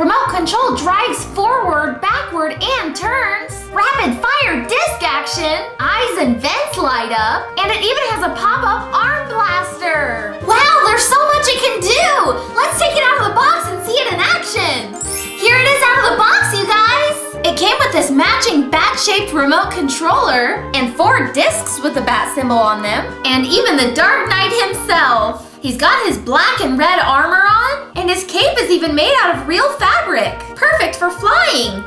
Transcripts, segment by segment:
Remote control drives forward, backward, and turns. Rapid fire disc action. Eyes and vents light up. And it even has a pop-up arm blaster. Wow, there's so much it can do. Let's take it out of the box and see it in action. Here it is out of the box, you guys. It came with this matching bat-shaped remote controller and 4 discs with the bat symbol on them, and even the Dark Knight himself. He's got his black and red armor on, and his cape is even made out of real fabric. Perfect for flying.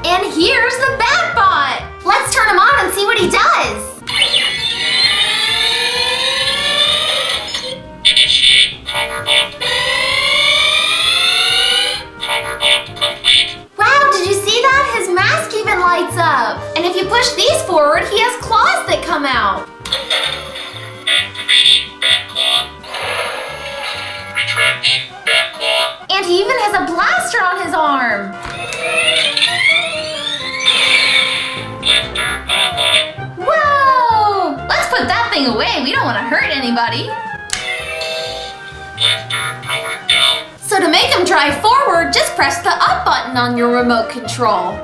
And here's the BatBot. Let's turn him on and see what he does. Initiate power up. Power up complete. Wow, did you see that? His mask even lights up. And if you push these forward, he has claws that come out. Activating bat claw. Retracting bat claw. And he even has a blaster on his arm. Blaster online. Whoa! Let's put that thing away. We don't want to hurt anybody. Blaster powered down. So to make him drive forward, just press the up button on your remote control.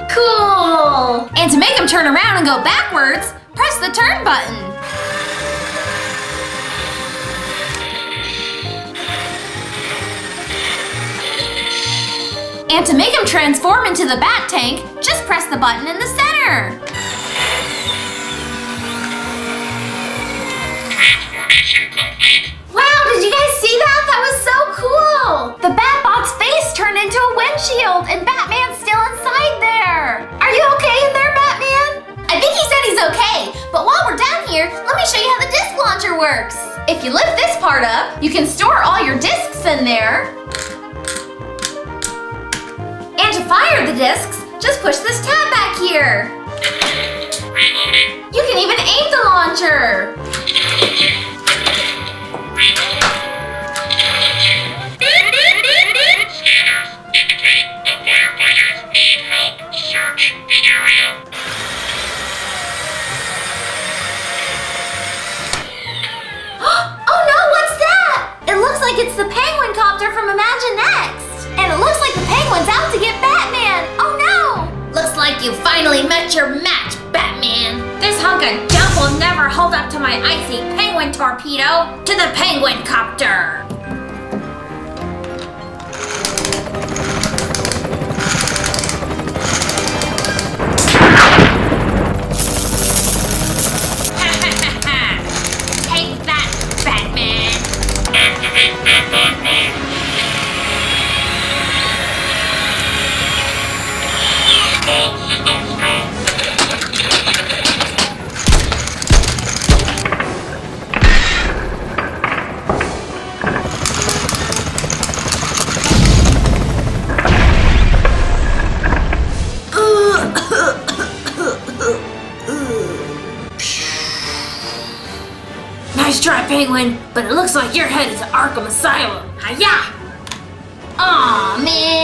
Cool! And to make him turn around and go backwards, press the turn button. And to make him transform into the bat tank, just press the button in the center. Transformation complete. Wow, did you guys see that? That was so cool! The BatBot's face turned into a windshield and Batman's still inside there. Are you okay in there, Batman? I think he said he's okay, but while we're down here, let me show you how the disc launcher works. If you lift this part up, you can store all your discs in there. And to fire the discs, just push this tab back here. Reloading. You can even aim the launcher. Scanners indicate the firefighters need help. Search the area. Oh no, what's that? It looks like it's the penguin copter from Imaginext. And it looks like the penguin's out to get Batman. Oh no! Looks like you finally met your match, Batman. This hunk of junk will never hold up to my icy penguin torpedo. To the penguin copter. Take that, Batman. Activate BatBot mode. All systems go. Nice try, Penguin, but it looks like your head is Arkham Asylum. Hi-ya! Aw, man.